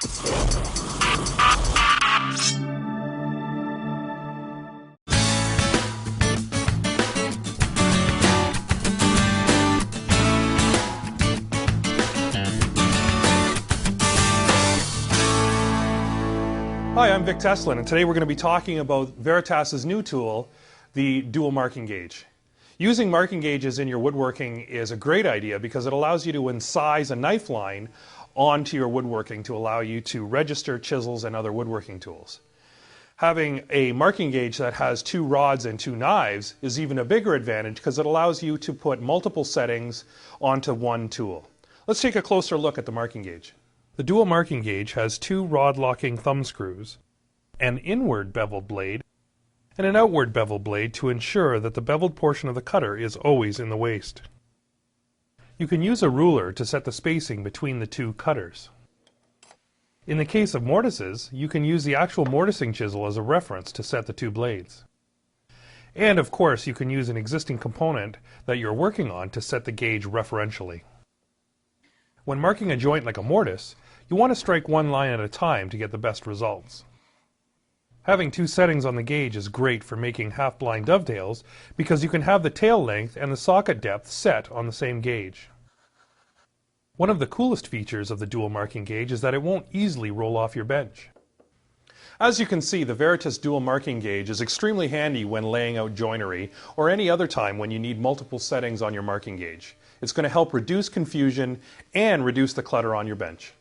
Hi, I'm Vic Tesolin, and today we're going to be talking about Veritas' new tool, the dual marking gauge. Using marking gauges in your woodworking is a great idea because it allows you to incise a knife line onto your woodworking to allow you to register chisels and other woodworking tools. Having a marking gauge that has 2 rods and 2 knives is even a bigger advantage because it allows you to put multiple settings onto one tool. Let's take a closer look at the marking gauge. The dual marking gauge has 2 rod-locking thumb screws, an inward bevel blade, and an outward bevel blade to ensure that the beveled portion of the cutter is always in the waste. You can use a ruler to set the spacing between the 2 cutters. In the case of mortices, you can use the actual mortising chisel as a reference to set the 2 blades. And of course, you can use an existing component that you're working on to set the gauge referentially. When marking a joint like a mortice, you want to strike one line at a time to get the best results. Having 2 settings on the gauge is great for making half-blind dovetails because you can have the tail length and the socket depth set on the same gauge. One of the coolest features of the dual marking gauge is that it won't easily roll off your bench. As you can see, the Veritas dual marking gauge is extremely handy when laying out joinery or any other time when you need multiple settings on your marking gauge. It's going to help reduce confusion and reduce the clutter on your bench.